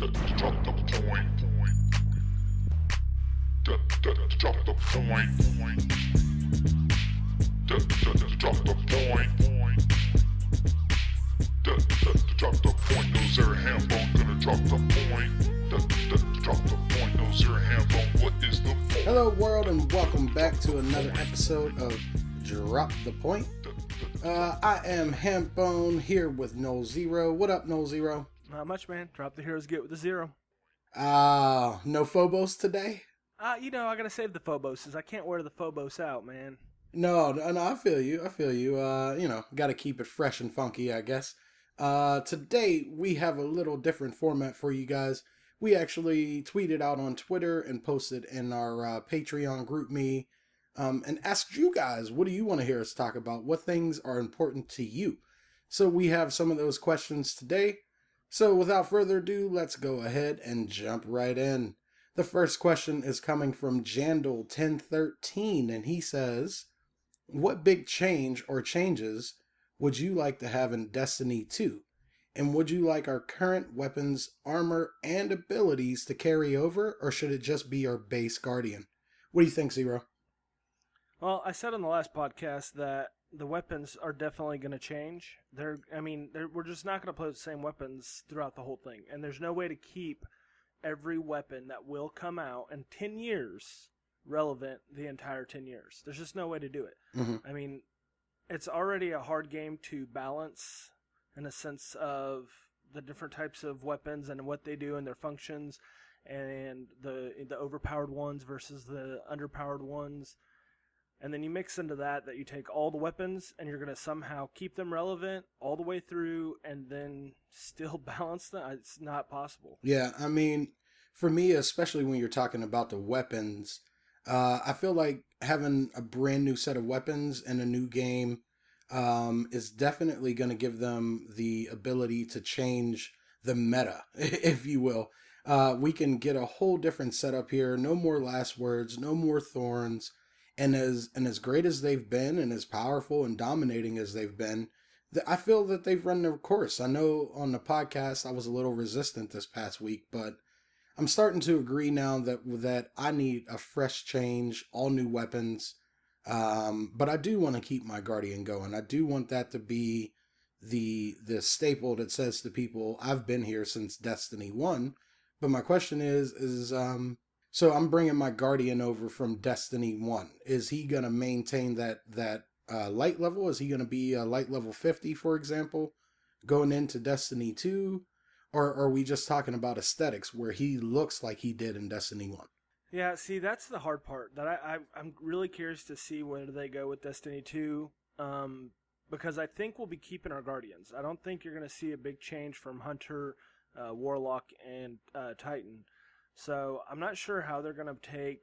Drop the point. Drop the point. Drop the point. Drop the point. No zero ham bone. Gonna drop the point. Drop the point. No zero ham bone. What is the point? Hello, world, and welcome back to another episode of Drop the Point. I am Hambone here with No Zero. What up, No Zero? Not much, man. Drop the heroes, get with the zero. No Phobos today? I gotta save the Phoboses. I can't wear the Phobos out, man. No, I feel you. Gotta keep it fresh and funky, I guess. Today, we have a little different format for you guys. We actually tweeted out on Twitter and posted in our Patreon group me and asked you guys, what do you want to hear us talk about? What things are important to you? So we have some of those questions today. So without further ado, let's go ahead and jump right in. The first question is coming from Jandal1013, and he says, what big change or changes would you like to have in Destiny 2? And would you like our current weapons, armor, and abilities to carry over, or should it just be our base Guardian? What do you think, Zero? Well, I said on the last podcast that the weapons are definitely going to change. We're just not going to play with the same weapons throughout the whole thing. And there's no way to keep every weapon that will come out in 10 years relevant the entire 10 years. There's just no way to do it. Mm-hmm. It's already a hard game to balance in a sense of the different types of weapons and what they do and their functions and the overpowered ones versus the underpowered ones. And then you mix into that you take all the weapons and you're going to somehow keep them relevant all the way through and then still balance them. It's not possible. Yeah, for me, especially when you're talking about the weapons, I feel like having a brand new set of weapons in a new game is definitely going to give them the ability to change the meta, if you will. We can get a whole different setup here. No more last words, no more thorns. And as great as they've been and as powerful and dominating as they've been, I feel that they've run their course. I know on the podcast I was a little resistant this past week, but I'm starting to agree now that I need a fresh change, all new weapons. But I do want to keep my Guardian going. I do want that to be the staple that says to people, I've been here since Destiny 1. But my question is so I'm bringing my Guardian over from Destiny 1. Is he going to maintain that light level? Is he going to be a light level 50, for example, going into Destiny 2? Or are we just talking about aesthetics where he looks like he did in Destiny 1? Yeah, see, that's the hard part. That I'm really curious to see where they go with Destiny 2, because I think we'll be keeping our Guardians. I don't think you're going to see a big change from Hunter, Warlock, and Titan. So I'm not sure how they're going to take,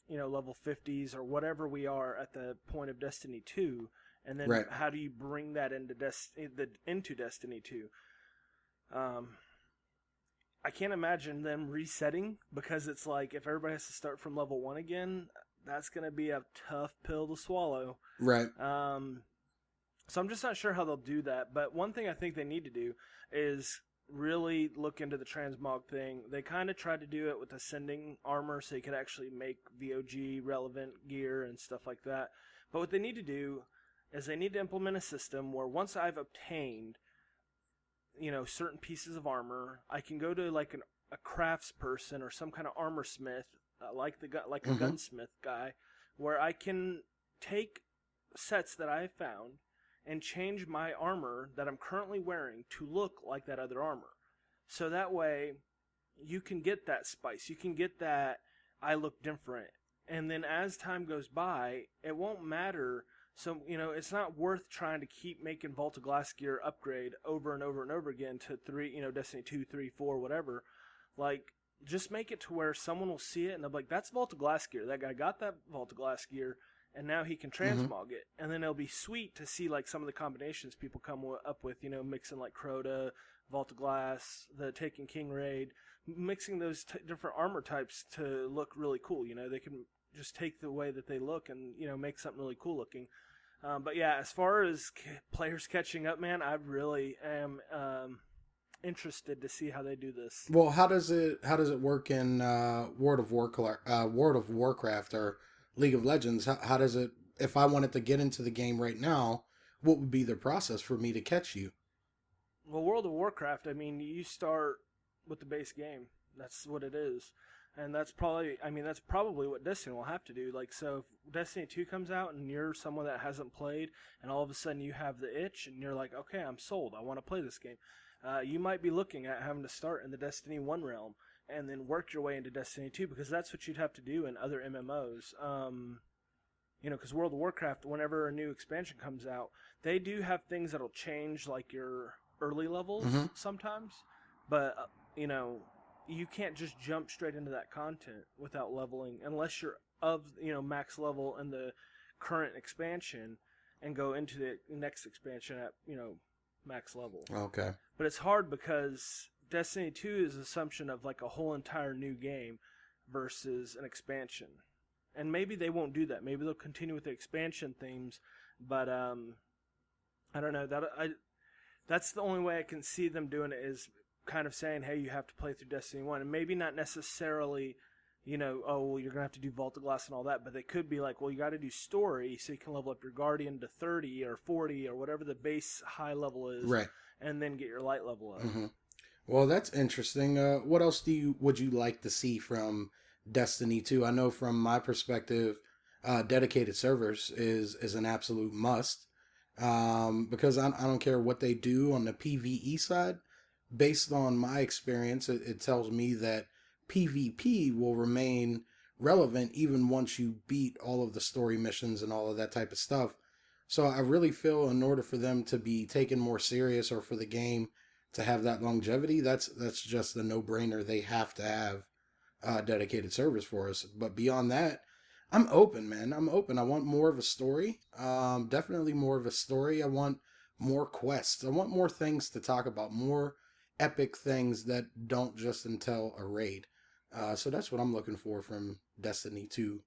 level 50s or whatever we are at the point of Destiny 2, and then Right. How do you bring that into Destiny 2? I can't imagine them resetting, because it's like if everybody has to start from level 1 again, that's going to be a tough pill to swallow. Right. So I'm just not sure how they'll do that. But one thing I think they need to do is really look into the transmog thing. They kind of tried to do it with ascending armor so you could actually make VOG relevant gear and stuff like that. But what they need to do is they need to implement a system where once I've obtained certain pieces of armor, I can go to like a crafts person or some kind of armor smith, like a gunsmith guy, where I can take sets that I found and change my armor that I'm currently wearing to look like that other armor. So that way you can get that spice. You can get that I look different. And then as time goes by, it won't matter. So, it's not worth trying to keep making Vault of Glass gear upgrade over and over and over again to Destiny 2, 3, 4, whatever. Like, just make it to where someone will see it and they'll be like, that's Vault of Glass gear. That guy got that Vault of Glass gear, and now he can transmog it. And then it'll be sweet to see, like, some of the combinations people come up with, mixing, like, Crota, Vault of Glass, the Taken King raid, mixing those different armor types to look really cool. They can just take the way that they look and, make something really cool looking. But yeah, as far as players catching up, man, I really am interested to see how they do this. Well, how does it work in World of Warcraft or League of Legends? How does it, if I wanted to get into the game right now, what would be the process for me to catch you? Well, World of Warcraft, I mean, you start with the base game. That's what it is. And that's probably what Destiny will have to do. Like, so if Destiny 2 comes out and you're someone that hasn't played, and all of a sudden you have the itch and you're like, okay, I'm sold. I want to play this game. You might be looking at having to start in the Destiny 1 realm and then work your way into Destiny 2, because that's what you'd have to do in other MMOs. Because World of Warcraft, whenever a new expansion comes out, they do have things that'll change, like your early levels sometimes. But, you can't just jump straight into that content without leveling, unless you're of, max level in the current expansion and go into the next expansion at, max level. Okay. But it's hard because Destiny 2 is an assumption of like a whole entire new game versus an expansion. And maybe they won't do that. Maybe they'll continue with the expansion themes, but I don't know. That's the only way I can see them doing it, is kind of saying, hey, you have to play through Destiny 1. And maybe not necessarily, oh, well, you're going to have to do Vault of Glass and all that, but they could be like, well, you got to do story so you can level up your Guardian to 30 or 40 or whatever the base high level is, Right. and then get your light level up. Mm-hmm. Well, that's interesting. What else would you like to see from Destiny 2? I know from my perspective, dedicated servers is an absolute must, because I don't care what they do on the PvE side. Based on my experience, it tells me that PvP will remain relevant even once you beat all of the story missions and all of that type of stuff. So I really feel in order for them to be taken more serious, or for the game to have that longevity, that's just a no-brainer. They have to have dedicated servers for us. But beyond that, I'm open, man. I'm open. I want more of a story. Definitely more of a story. I want more quests. I want more things to talk about, more epic things that don't just entail a raid. So that's what I'm looking for from Destiny 2.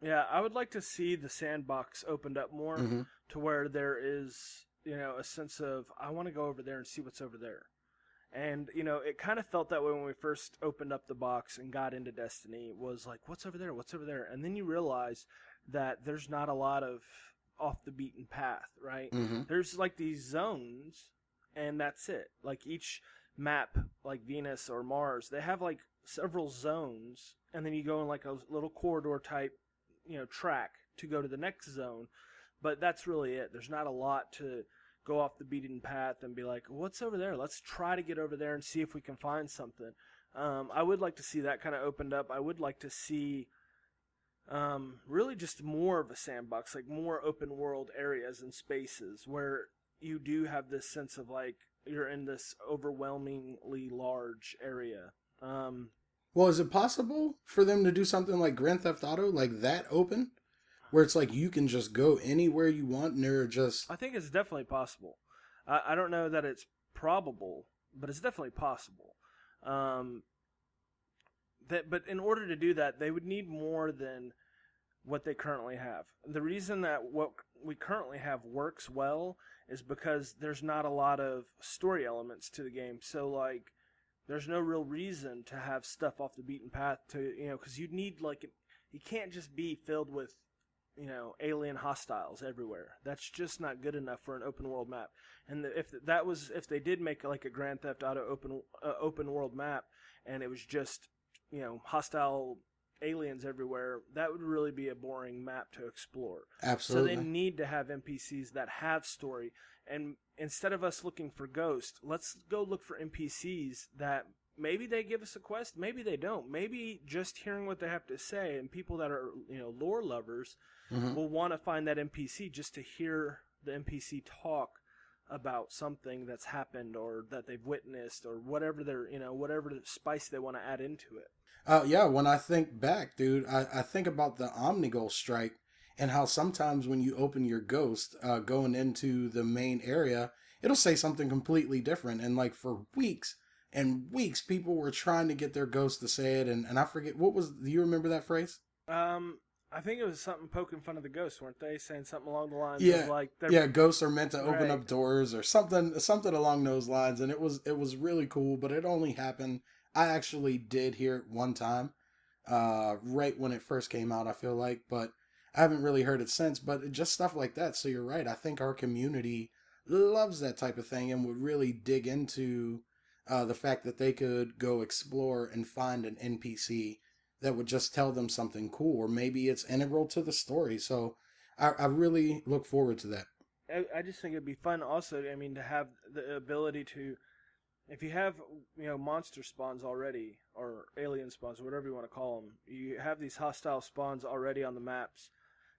Yeah, I would like to see the sandbox opened up more to where there is, a sense of, I want to go over there and see what's over there. And, it kind of felt that way when we first opened up the box and got into Destiny. It was like, what's over there? What's over there? And then you realize that there's not a lot of off the beaten path, right? There's like these zones, and that's it. Like each map, like Venus or Mars, they have like several zones, and then you go in like a little corridor type, track to go to the next zone. But that's really it. There's not a lot to go off the beaten path and be like, what's over there? Let's try to get over there and see if we can find something. I would like to see that kind of opened up. I would like to see really just more of a sandbox, like more open world areas and spaces where you do have this sense of like you're in this overwhelmingly large area. Well, is it possible for them to do something like Grand Theft Auto, like that open? Where it's like you can just go anywhere you want, and they're just... I think it's definitely possible. I don't know that it's probable, but it's definitely possible. But in order to do that, they would need more than what they currently have. The reason that what we currently have works well is because there's not a lot of story elements to the game. So, like, there's no real reason to have stuff off the beaten path to, because you'd need, like, you can't just be filled with alien hostiles everywhere. That's just not good enough for an open world map. And if they did make like a Grand Theft Auto open world map, and it was just hostile aliens everywhere, that would really be a boring map to explore. Absolutely. So they need to have NPCs that have story. And instead of us looking for ghosts, let's go look for NPCs that maybe they give us a quest, maybe they don't. Maybe just hearing what they have to say, and people that are lore lovers will want to find that NPC just to hear the NPC talk about something that's happened or that they've witnessed or whatever whatever spice they want to add into it. Yeah, when I think back, dude, I think about the Omni strike and how sometimes when you open your ghost going into the main area, it'll say something completely different. And like for weeks and weeks, people were trying to get their ghost to say it. And I forget, do you remember that phrase? I think it was something poking fun of the ghosts, weren't they? Saying something along the lines Yeah, of like, yeah. Ghosts are meant to open right. up doors or something along those lines, and it was really cool. But it only happened. I actually did hear it one time, right when it first came out. I feel like, but I haven't really heard it since. But just stuff like that. So you're right. I think our community loves that type of thing and would really dig into the fact that they could go explore and find an NPC that would just tell them something cool, or maybe it's integral to the story. So I really look forward to that. I just think it'd be fun also, I mean, to have the ability to, if you have, monster spawns already, or alien spawns, or whatever you want to call them, you have these hostile spawns already on the maps.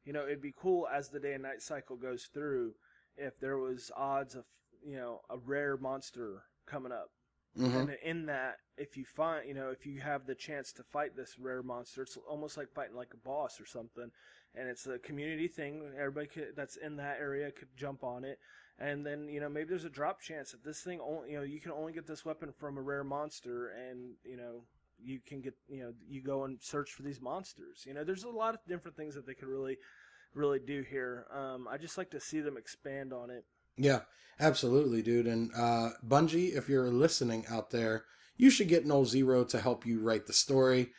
It'd be cool as the day and night cycle goes through if there was odds of, a rare monster coming up. Mm-hmm. And in that, if you find, if you have the chance to fight this rare monster, it's almost like fighting like a boss or something. And it's a community thing. Everybody that's in that area could jump on it. And then, maybe there's a drop chance if this thing only, you can only get this weapon from a rare monster, and, you can get, you go and search for these monsters. There's a lot of different things that they could really, really do here. I just like to see them expand on it. Yeah, absolutely, dude. And Bungie, if you're listening out there, you should get No Zero to help you write the story,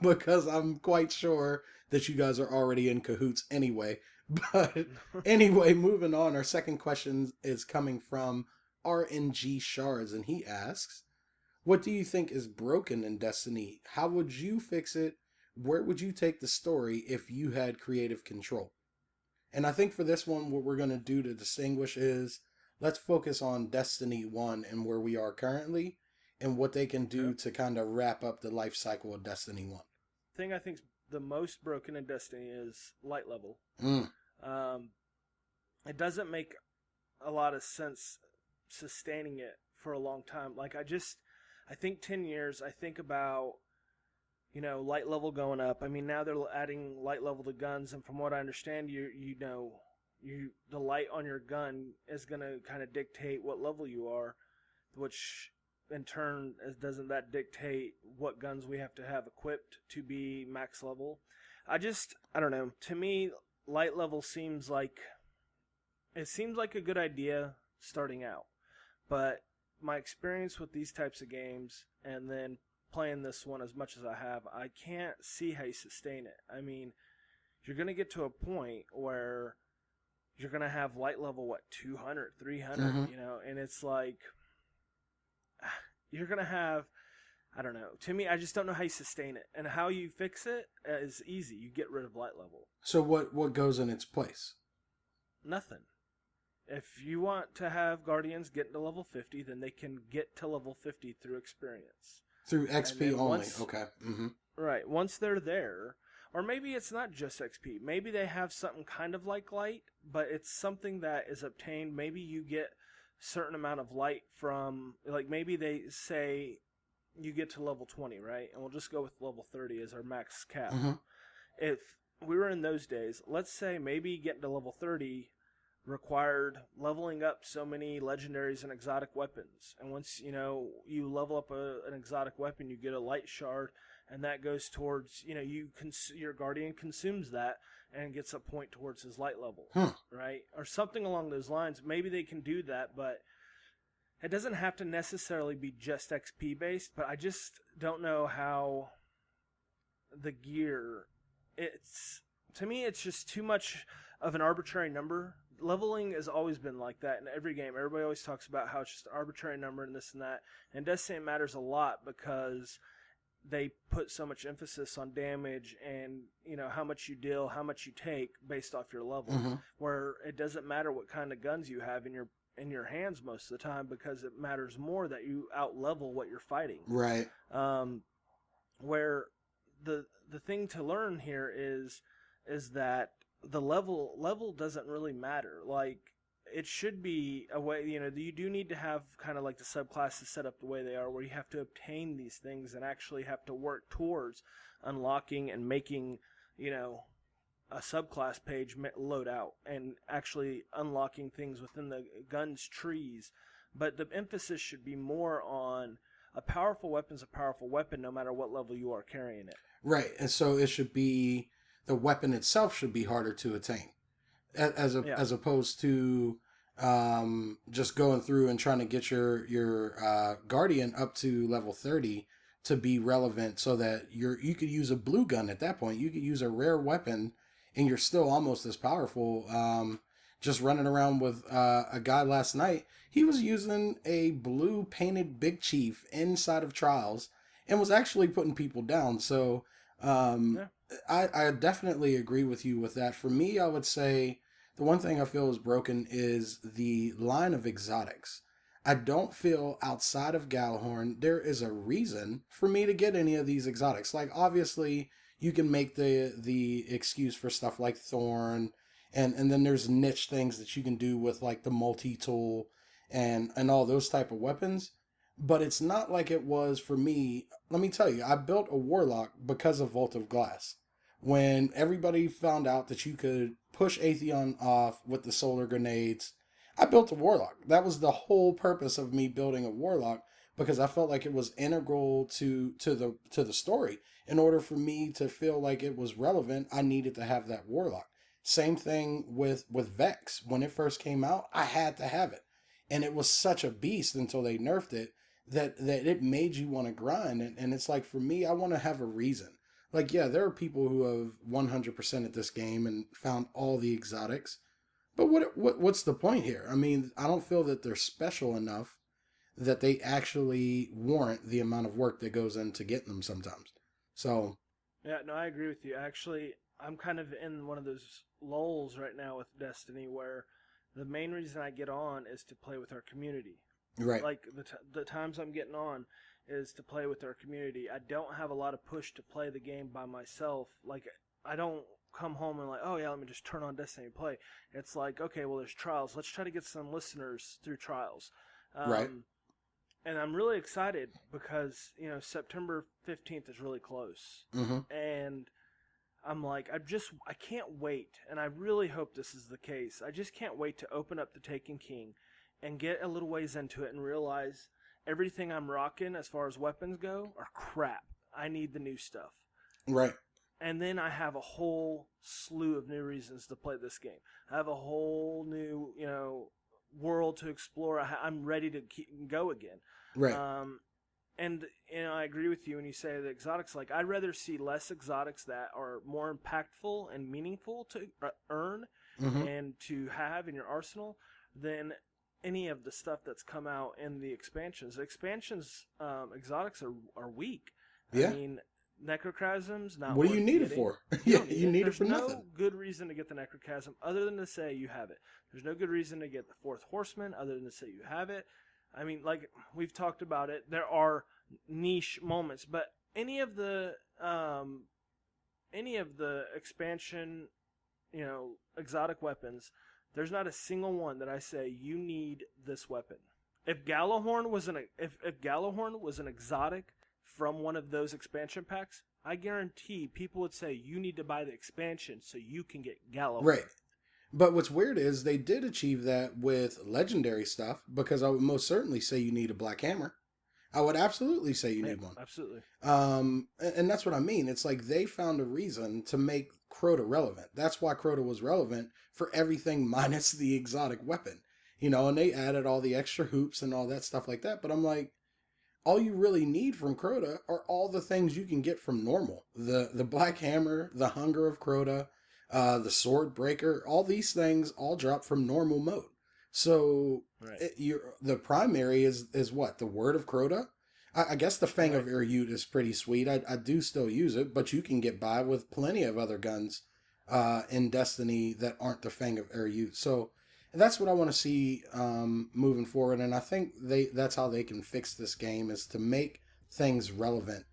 because I'm quite sure that you guys are already in cahoots anyway. But anyway, moving on. Our second question is coming from RNG Shards, and he asks, "What do you think is broken in Destiny? How would you fix it? Where would you take the story if you had creative control?" And I think for this one, what we're going to do to distinguish is let's focus on Destiny 1 and where we are currently and what they can do to kind of wrap up the life cycle of Destiny 1. The thing I think the most broken in Destiny is light level. It doesn't make a lot of sense sustaining it for a long time. Like, I think 10 years, I think about, light level going up. I mean, now they're adding light level to guns, and from what I understand, the light on your gun is going to kind of dictate what level you are, which in turn doesn't that dictate what guns we have to have equipped to be max level. I don't know. To me, light level seems like a good idea starting out, but my experience with these types of games and then playing this one as much as I have, I can't see how you sustain it. I mean, you're going to get to a point where you're going to have light level, 200, 300, and it's like, you're going to have, I don't know. To me, I just don't know how you sustain it. And how you fix it is easy. You get rid of light level. So what goes in its place? Nothing. If you want to have Guardians get to level 50, then they can get to level 50 through experience. Through XP only. Okay. Mm-hmm. Right. Once they're there, or maybe it's not just XP. Maybe they have something kind of like light, but it's something that is obtained. Maybe you get a certain amount of light from, like, maybe they say you get to level 20, right? And we'll just go with level 30 as our max cap. Mm-hmm. If we were in those days, let's say maybe getting to level 30 required leveling up so many legendaries and exotic weapons. And once, you level up an exotic weapon, you get a light shard, and that goes towards, your Guardian consumes that and gets a point towards his light level, right? Or something along those lines. Maybe they can do that, but it doesn't have to necessarily be just XP based, but I just don't know how the gear, to me, it's just too much of an arbitrary number. Leveling has always been like that in every game. Everybody always talks about how it's just an arbitrary number and this and that. And Destiny matters a lot because they put so much emphasis on damage and, how much you deal, how much you take based off your level. Mm-hmm. Where it doesn't matter what kind of guns you have in your hands most of the time, because it matters more that you out-level what you're fighting. Right. Where the thing to learn here is that the level doesn't really matter. Like, it should be a way, you do need to have kind of like the subclasses set up the way they are, where you have to obtain these things and actually have to work towards unlocking and making, a subclass page load out and actually unlocking things within the gun's trees. But the emphasis should be more on a powerful weapon's a powerful weapon no matter what level you are carrying it. Right. And so it should be the weapon itself should be harder to attain, Yeah. as opposed to just going through and trying to get your guardian up to level 30 to be relevant, so that you could use a blue gun at that point. You could use a rare weapon and you're still almost as powerful. Just running around with a guy last night, he was using a blue painted big chief inside of trials and was actually putting people down. So Yeah. I definitely agree with you with that. For me, I would say the one thing I feel is broken is the line of exotics. I don't feel outside of Galahorn there is a reason for me to get any of these exotics. Like, obviously you can make the excuse for stuff like Thorn, and then there's niche things that you can do with like the multi-tool and all those type of weapons. But it's not like it was for me. Let me tell you, I built a warlock because of Vault of Glass. When everybody found out that you could push Atheon off with the solar grenades, I built a warlock. That was the whole purpose of me building a warlock, because I felt like it was integral to the story. In order for me to feel like it was relevant, I needed to have that warlock. Same thing with Vex. When it first came out, I had to have it. And it was such a beast until they nerfed it that it made you want to grind. And it's like, for me, I want to have a reason. Like, yeah, there are people who have 100% at this game and found all the exotics. But what's the point here? I mean, I don't feel that they're special enough that they actually warrant the amount of work that goes into getting them sometimes. So, Yeah, no, I agree with you. Actually, I'm kind of in one of those lulls right now with Destiny where the main reason I get on is to play with our community. right. Like, the times I'm getting on is to play with our community. I don't have a lot of push to play the game by myself. Like, I don't come home and like, oh yeah, let me just turn on Destiny and play. It's like, okay, well, there's trials. Let's try to get some listeners through trials. Right. And I'm really excited because, September 15th is really close. Mm-hmm. And I'm like, I can't wait. And I really hope this is the case. I just can't wait to open up the Taken King and get a little ways into it and realize everything I'm rocking as far as weapons go are crap. I need the new stuff. Right. And then I have a whole slew of new reasons to play this game. I have a whole new, world to explore. I'm ready to go again. Right. And I agree with you when you say the exotics. Like, I'd rather see less exotics that are more impactful and meaningful to earn Mm-hmm. and to have in your arsenal than any of the stuff that's come out in the expansions. The expansions, exotics are weak. Yeah. I mean, Necrochasm's not. What do you worth need it getting. for? You Yeah, don't you need it for There's nothing. no good reason to get the Necrochasm other than to say you have it. There's no good reason to get the Fourth Horseman other than to say you have it. I mean, like, we've talked about it. There are niche moments, but any of the expansion, exotic weapons, there's not a single one that I say you need this weapon. If Galahorn was an exotic from one of those expansion packs, I guarantee people would say you need to buy the expansion so you can get Galahorn. Right. But what's weird is they did achieve that with legendary stuff, because I would most certainly say you need a Black Hammer. I would absolutely say you need one. Absolutely. And that's what I mean. It's like they found a reason to make Crota relevant. That's why Crota was relevant for everything minus the exotic weapon. And they added all the extra hoops and all that stuff like that. But I'm like, all you really need from Crota are all the things you can get from normal. The Black Hammer, the Hunger of Crota, the Sword Breaker, all these things all drop from normal mode. So right. The primary is what? The Word of Crota? I guess the Fang of Erut is pretty sweet. I do still use it, but you can get by with plenty of other guns in Destiny that aren't the Fang of Erut. So that's what I want to see moving forward, and I think that's how they can fix this game, is to make things relevant,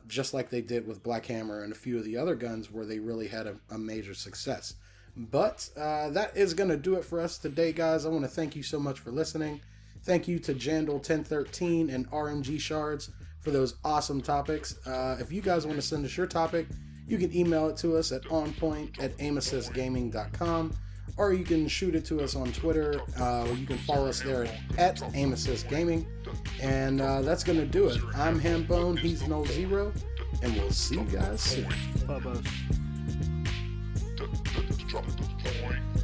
just like they did with Black Hammer and a few of the other guns where they really had a major success. But that is going to do it for us today, guys. I want to thank you so much for listening. Thank you to Jandal1013 and RNG Shards for those awesome topics. If you guys want to send us your topic, you can email it to us at onpoint@aimassistgaming.com, or you can shoot it to us on Twitter. You can follow us there at aimassistgaming. And that's going to do it. I'm Hambone, he's No Zero, and we'll see you guys soon. Bye-bye. drop the point.